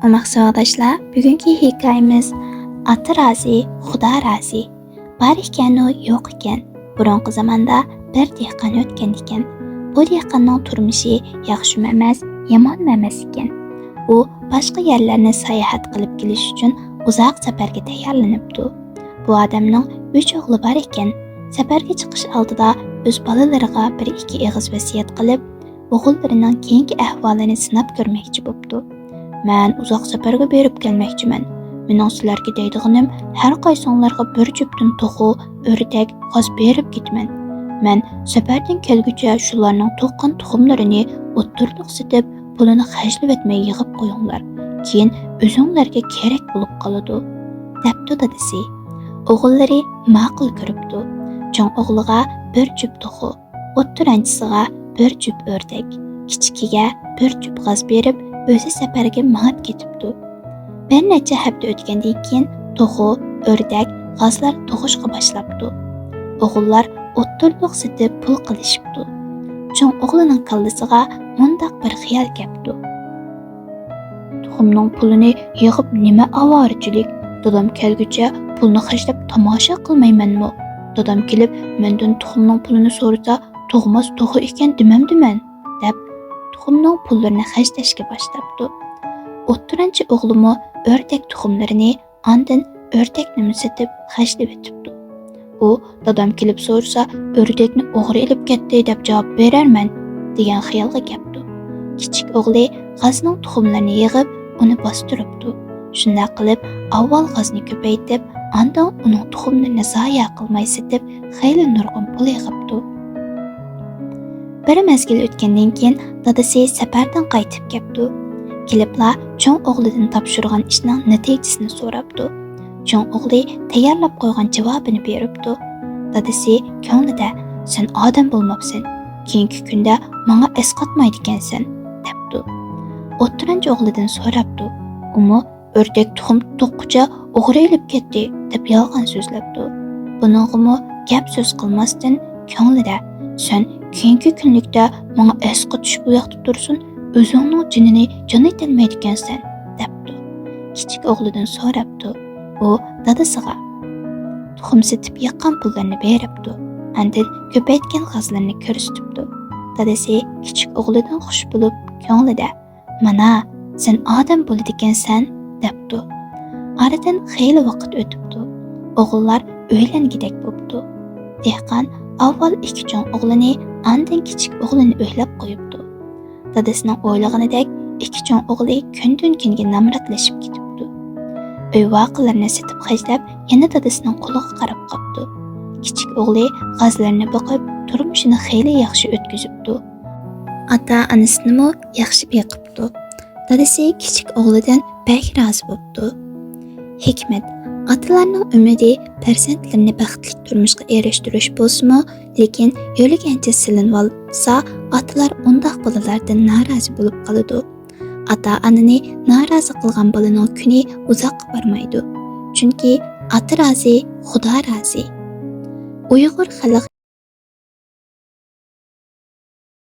Umaqsi arkadaşlar, bugünkü hikayemiz Ata razi, Xudo razi. Bar ekanu, yo'q ekan. Burunqi zamonda bir dehqon o'tgan ekan. Bu dehqonning turmushi yaxshi emas, yomon emas ekan. U boshqa yerlarni sayohat qilib kelish uchun uzoq safarga tayyorlanibdi. Bu odamning 3 o'g'li bor ekan. Safarga chiqish oldida o'z bolalariga bir ikki og'iz vasiyat qilib, o'g'illarining keyingi ahvolini sinab ko'rmoqchi bo'pti. Men uzoq safarga berib kelmoqchiman. Mening sizlarga deydiganim, har qaysinglarga bir juftun to'qi, o'rdak, g'oz berib ketman. Men safardan kelguncha shularning to'qqan tuxumlarini o'ttirliq sitib, pulini xajlab etmay yig'ib qo'yinglar. Keyin o'zinglarga kerak bo'lib qoladi, debdi dadasi. O'g'illari ma'qul ko'ribdi. Cho'ng o'g'liga bir juft to'qi, o'ttiranchisiga bir juft o'rdak, kichikiga bir juft g'oz berib, o'zi safarga ma'qul ketibdi. Bir necha hafta o'tgandan keyin to'qi, o'rdak, g'ozlar tug'ishga boshlabdi. O'g'illar o'ttirliq sitib pul qilishibdi. Cho'ng o'g'lining kallasiga mundaq bir xiyol kelibdi. Tuxumning pulini yig'ib nima avorichilik? Dadam kelguncha pulni xajlab tomosha qilmaymanmi? Dadam kelib mendan tuxumning pulini so'rasa, tug'mas to'g'i ekan demamdiman, deb tuxumning pullarini xajlashga boshlabdi. O'ttiranchi o'g'limi o'rdak tuxumlarini ondan o'rdakni sotib xajlab etibdi. U dadam kelib so'rasa, o'rdakni o'g'ri ilib ketdi deb javob berarman degan xiyolga kelibdi. Kichik o'g'li g'ozning tuxumlarini yig'ib, uni bostiribdi. Shunday qilib, avval g'ozni ko'paytib, ondan uning tuxumlarini zoya qilmay sotib, xeyli nurg'un pul yig'ibdi. Bir mezgil o'tgandan keyin dadasi safardan qaytib kelibdi. Kelibla cho'ng o'g'lidan topshirgan ishning natijasini so'rabdi. Cho'ng o'g'li tayyorlab qo'ygan javobini beribdi. Dadasi ko'nglida, "Sen odam bo'lmabsan. Keyingi kunda menga esqatmaydi ekansan", debdi. O'ttiranchi o'g'lidan so'rabdi. Umi o'rdak tuxum to'qqucha o'g'ri ilib ketdi deb yolg'on so'zlabdi. Buningmi gap so'z qilmasdan ko'nglida, "Sen keyingi kunlikda menga esqatish bu yoqda tursin, o'zingning jinini jon etilmaydi ekansan", debdi. Kichik o'g'lidan so'rabdi. U dadasiga tuxum setib yiqqan pullarni beribdi. Andin ko'paytgan g'ozlarni ko'rsatibdi. Dadasi kichik o'g'lidan xush bo'lib, ko'nglida, "Mana, sen odam bo'ladi ekansan", debdi. Aradan xeyli vaqt o'tibdi. O'g'illar o'ylangidek bo'libdi. Dehqon avval ikki cho'ng o'g'lini, andin kichik o'g'lini o'ylab qo'yibdi. Dadasining o'ylaganidek ikki cho'ng o'g'li kundan-kunga namratlashib ketibdi. Uy voqealarini setib xajlab, yana dadasining qo'liga qarab qopdi. Kichik o'g'li g'ozlarni boqib, turmushini xeyli yaxshi o'tkazibdi. Ota-onasini yaxshi beqibdi. Dadasi kichik o'g'lidan bek rozi bo'ldi. Hikmat: otalarning umidi farzandlarini baxtli turmushga erishtirish bo'lsa-mu, lekin yo'ligancha silinib olsa, otalar undaq bolalardan norozi bo'lib qoladi. Ota-onani norozi qilgan bolaning kuni uzoqqa bormaydi. Chunki ota rozi, Xudo rozi. Uyg'ur xalq